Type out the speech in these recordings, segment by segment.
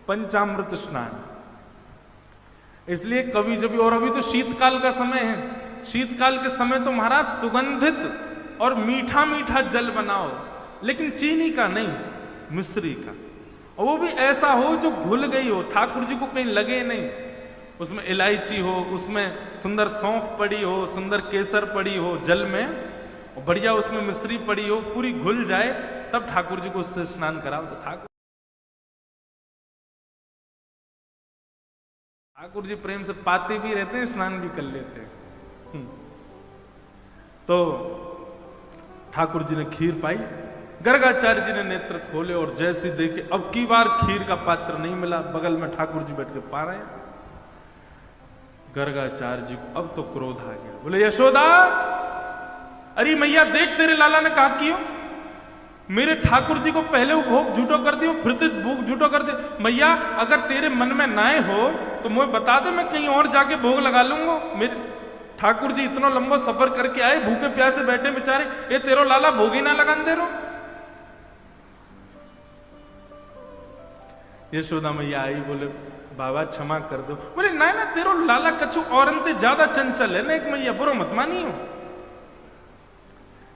पंचामृत स्नान। इसलिए कभी जब, और अभी तो शीतकाल का समय है, शीतकाल के समय तो महाराज सुगंधित और मीठा मीठा जल बनाओ, लेकिन चीनी का नहीं, मिश्री का, और वो भी ऐसा हो जो घुल गई हो, ठाकुर जी को कहीं लगे नहीं, उसमें इलायची हो, उसमें सुंदर सौंफ पड़ी हो, सुंदर केसर पड़ी हो जल में, और बढ़िया उसमें मिश्री पड़ी हो, पूरी घुल जाए, तब ठाकुर जी को उससे स्नान कराओ। तो ठाकुर जी प्रेम से पाते भी रहते हैं, स्नान भी कर लेते हैं। तो ठाकुर जी ने खीर पाई, गर्गाचार्य जी ने नेत्र खोले और जैसे देखे अब की बार खीर का पात्र नहीं मिला, बगल में ठाकुर जी बैठ के पा रहे हैं। गर्गाचार्य जी को अब तो क्रोध आ गया, बोले यशोदा, अरे मैया देख तेरे लाला ने कहा कियो, मेरे ठाकुर जी को पहले वो भोग झूठो कर दियो, फिर तो भोग झूठो कर दे। मैया अगर तेरे मन में नाए हो तो मुझे बता दे, मैं कहीं और जाके भोग लगा लूंगा। मेरे ठाकुर जी इतना लंबा सफर करके आए, भूखे प्यासे बैठे बेचारे, ये तेरो लाला भोग ही ना लगान दे रो। यशोदा मैया आई, बोले बाबा क्षमा कर दो। बोले ना ना, तेरो लाला कछु और ज्यादा चंचल है ना, एक मैया बुरो मत मानी हो।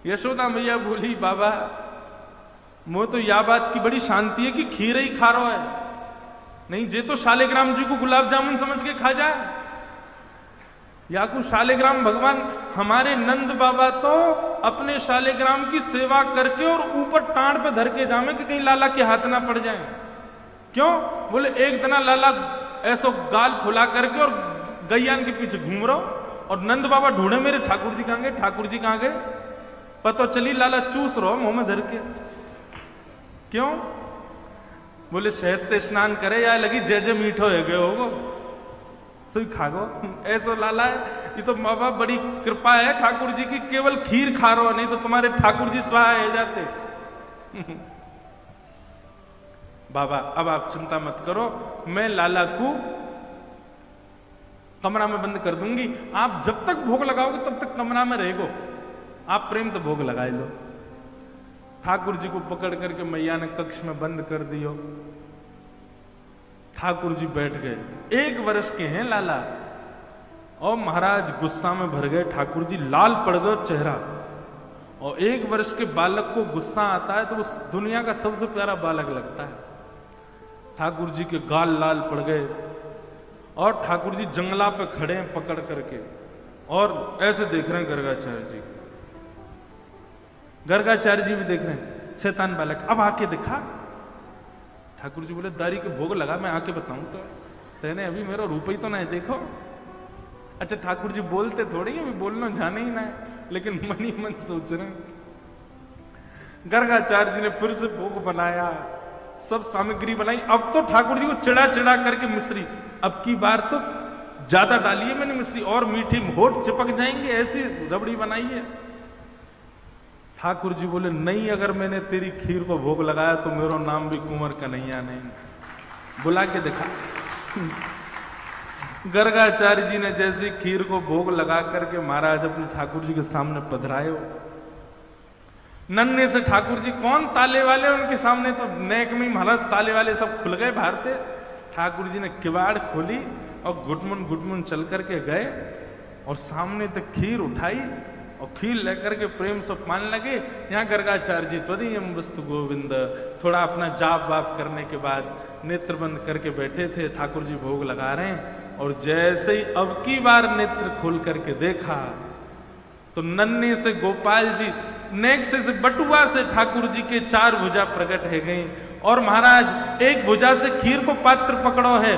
यशोदा मैया बोली बाबा मुझे तो यह बात की बड़ी शांति है कि खीर ही खा रहा है, नहीं जे तो शालिग्राम जी को गुलाब जामुन समझ के खा जाए, या कुछ शालिग्राम भगवान, हमारे नंद बाबा तो अपने शालिग्राम की सेवा करके और ऊपर टांड पे धर के जामे कि कहीं लाला के हाथ ना पड़ जाए। क्यों? बोले एक दिन लाला ऐसो गाल फुला करके और गैयान के पीछे घूम रहा, और नंद बाबा ढूंढे मेरे ठाकुर जी कहां गए, ठाकुर जी कहां गए, पता चली लाला चूस रहो मुंह में धर के। क्यों? बोले शहद ते स्नान करे या लगी जय जय मीठो है गए होगो, सुई खागो, ऐसो लाला है। ये तो बाबा बड़ी कृपा है ठाकुर जी की, केवल खीर खा रहो, नहीं तो तुम्हारे ठाकुर जी स्वाहा है जाते। बाबा अब आप चिंता मत करो, मैं लाला को कमरा में बंद कर दूंगी, आप जब तक भोग लगाओगे तब तक कमरा में रहेगो, आप प्रेम तो भोग लगा लो। ठाकुर जी को पकड़ करके मैया ने कक्ष में बंद कर दियो। ठाकुर जी बैठ गए, 1 वर्ष के हैं लाला, और महाराज गुस्सा में भर गए। ठाकुर जी लाल पड़ गए चेहरा, और 1 वर्ष के बालक को गुस्सा आता है तो उस दुनिया का सबसे प्यारा बालक लगता है। ठाकुर जी के गाल लाल पड़ गए, और ठाकुर जी जंगला पे खड़े हैं पकड़ करके, और ऐसे देख रहे हैं गर्गाचार्य जी। गर्गाचार्य जी भी देख रहे हैं, शैतान बालक अब आके दिखा। ठाकुर जी बोले दारी के भोग लगा, मैं आके बताऊं तो तेने अभी मेरा रूप ही तो नहीं देखो। अच्छा ठाकुर जी बोलते थोड़ी, अभी बोलना जाने ही ना है, लेकिन मन ही मन सोच रहे हैं। गर्गाचार्य जी ने फिर से भोग बनाया, सब सामग्री बनाई। अब तो ठाकुर जी को चिड़ा चिड़ा करके मिश्री, अब की बार तो ज्यादा डाली है मैंने मिश्री, और मीठी होठ चिपक जाएंगे, ऐसी रबड़ी बनाई है। ठाकुर जी बोले नहीं, अगर मैंने तेरी खीर को भोग लगाया तो मेरा नाम भी कुंवर कन्हैया नहीं। बुला के देखा। गर्गाचार्य जी ने जैसे खीर को भोग लगा करके महाराज अपने ठाकुर जी के सामने पधराए हो, नन्हे से ठाकुर जी कौन ताले वाले, उनके सामने तो नेक में महाराज ताले वाले सब खुल गए भारते। ठाकुर जी ने किवाड़ खोली और घुटमुन चल करके गए, और सामने तक खीर उठाई और खीर लेकर के प्रेम से पाने लगे। यहाँ गर्गाचार्य जी त्वदीयम वस्तु गोविंद, थोड़ा अपना जाप वाप करने के बाद नेत्र बंद करके बैठे थे। ठाकुर जी भोग लगा रहे हैं, और जैसे ही अब की बार नेत्र खोल करके देखा तो नन्हे से गोपाल जी नेक से बटुआ से ठाकुर जी के 4 भुजा प्रकट है गई, और महाराज एक भुजा से खीर को पात्र पकड़ो है,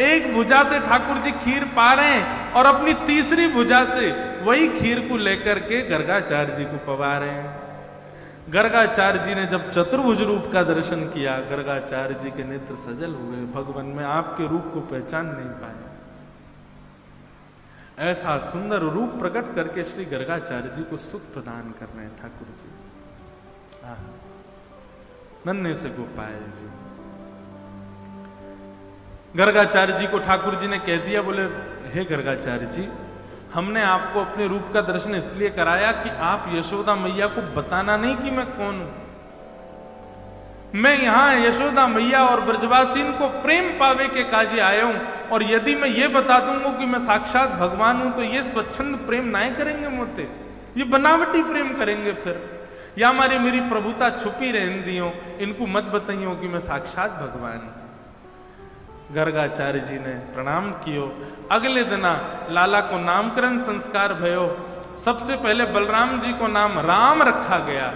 एक भुजा से ठाकुर जी खीर पा रहे हैं, और अपनी तीसरी भुजा से वही खीर को लेकर के गर्गाचार्य जी को पवा रहे हैं। गर्गाचार्य जी ने जब चतुर्भुज रूप का दर्शन किया, गर्गाचार्य जी के नेत्र सजल हो गए, भगवान में आपके रूप को पहचान नहीं पाए। ऐसा सुंदर रूप प्रकट करके श्री गर्गाचार्य जी को सुख प्रदान कर रहे हैं ठाकुर जी। नन्हे से गोपाल जी। गर्गाचार्य जी को ठाकुर जी ने कह दिया, बोले हे गर्गाचार्य जी, हमने आपको अपने रूप का दर्शन इसलिए कराया कि आप यशोदा मैया को बताना नहीं कि मैं कौन हूं। मैं यहाँ यशोदा मैया और ब्रजवासीन को प्रेम पावे के काजे आया हूं, और यदि मैं ये बता दूंगा कि मैं साक्षात भगवान हूं तो ये स्वच्छंद प्रेम ना करेंगे मोते, ये बनावटी प्रेम करेंगे। फिर या हमारी मेरी प्रभुता छुपी रहती हो, इनको मत बताइयो कि मैं साक्षात भगवान हूं। गर्गाचार्य जी ने प्रणाम कियो। अगले दिना लाला को नामकरण संस्कार भयो। सबसे पहले बलराम जी को नाम राम रखा गया,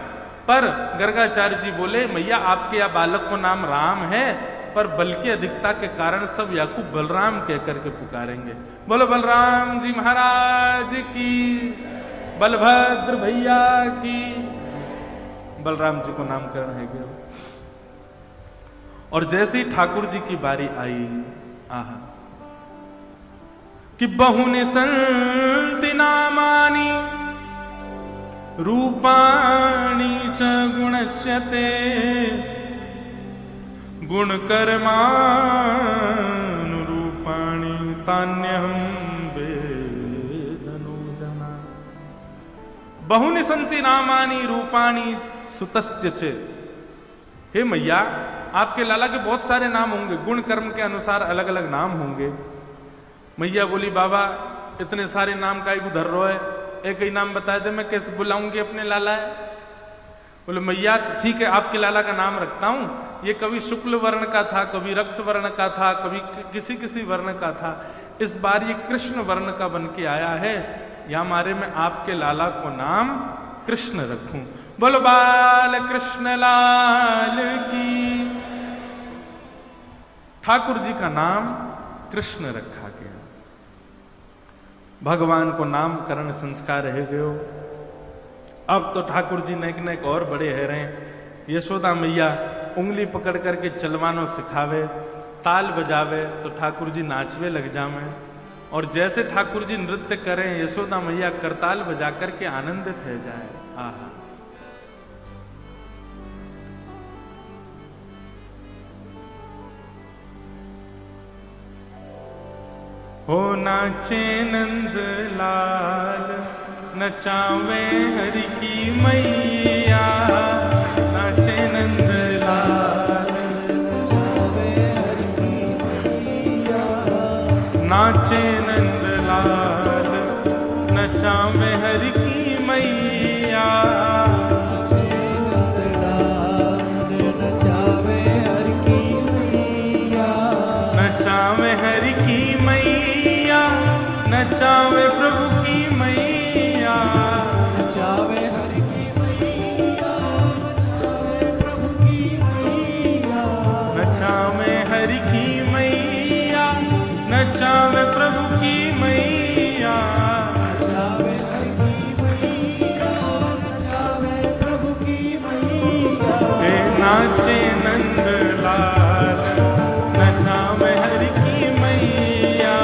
पर गर्गाचार्य जी बोले मैया आपके या बालक को नाम राम है, पर बल की अधिकता के कारण सब याकूब बलराम कह करके पुकारेंगे। बोलो बलराम जी महाराज की, बलभद्र भैया की। बलराम जी को नामकरण है गया। और जैसे ही ठाकुर जी की बारी आई, आहा, कि बहुनि संति नामानि रूपाणि च गुणच्यते गुणकर्मानुरूपाणि तान्यहं वेदनो जना। बहुनि संति नामानि रूपाणि सुतस्य च। हे मैया, आपके लाला के बहुत सारे नाम होंगे, गुण कर्म के अनुसार अलग अलग नाम होंगे। मैया बोली बाबा इतने सारे नाम का उधर रो है, एक ही नाम बता दे, मैं कैसे बुलाऊंगी अपने लाला है। बोले मैया ठीक है आपके लाला का नाम रखता हूं, ये कभी शुक्ल वर्ण का था, कभी रक्त वर्ण का था, कभी किसी किसी वर्ण का था, इस बार ये कृष्ण वर्ण का बन के आया है, या हमारे में आपके लाला को नाम कृष्ण रखूं। बोलो बाल कृष्ण लाल की। ठाकुर जी का नाम कृष्ण रखा गया। भगवान को नामकरण संस्कार रह गयो। अब तो ठाकुर जी नेक नेक और बड़े है रहे। यशोदा मैया उंगली पकड़ करके चलवानो सिखावे, ताल बजावे तो ठाकुर जी नाचवे लग जावे, और जैसे ठाकुर जी नृत्य करें यशोदा मैया करताल बजा करके आनंदित हो जाए। आहा, हो नाचे नंद लाल, नचावे हरि की मैया, नाचे नंद लाल, नचावे हरि की मैया, नाचे नंद लाल, नचावे हरि की मैया, नाचे नंद लाल, नचावे हरि की मैया, नचावे हरि की मैया, नचावे प्रभु की मैया, नचावे हरि की मैया, नचावे प्रभु की मैया, नचावे हरि की मैया, नचावे प्रभु की मैया, नचावे हरि की मैया, नचावे प्रभु की मैया। हे नाचे नंद लाल, नचावे हरि की मैया,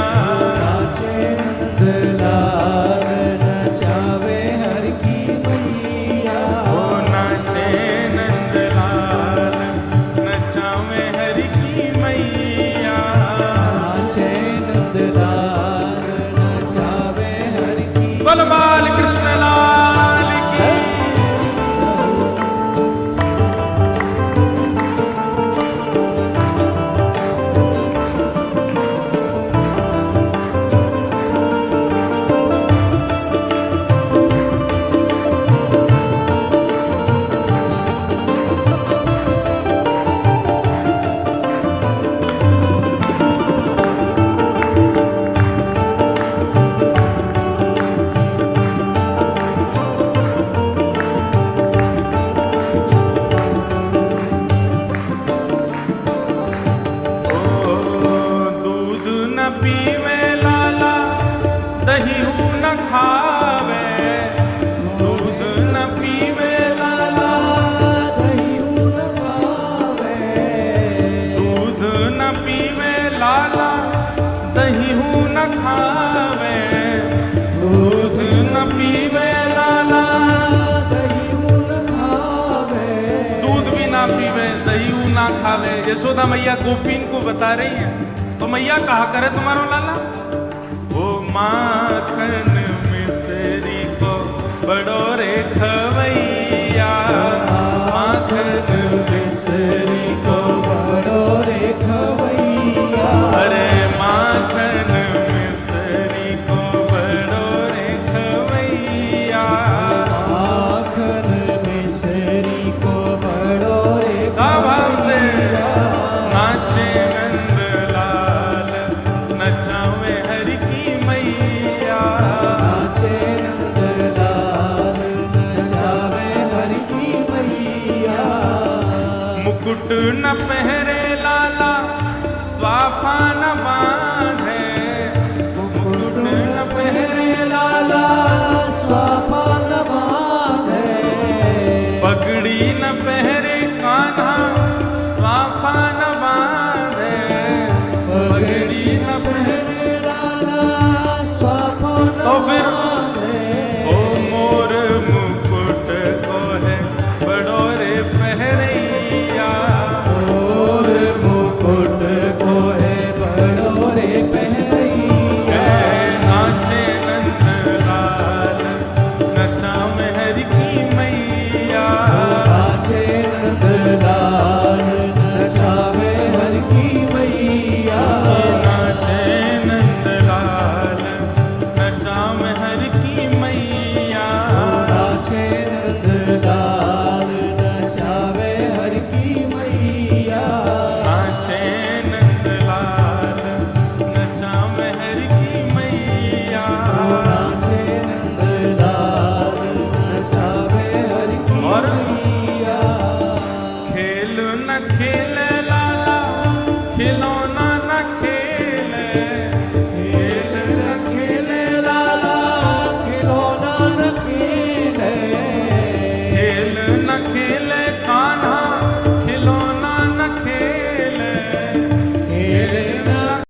नाचे नंद लाल, नचावे हरि की मैया, ओ नाचे नंद लाल, नचावे हरि की मैया, नाचे नंद लाल, नचावे हरि की। बोल बाल कृष्ण लाल की। यशोदा मैया गोपीन को बता रही है, तो मैया कहा करे तुम्हारो लाला, वो माखन मिश्री को बड़ो रे खवैया, माखन मिश्री फान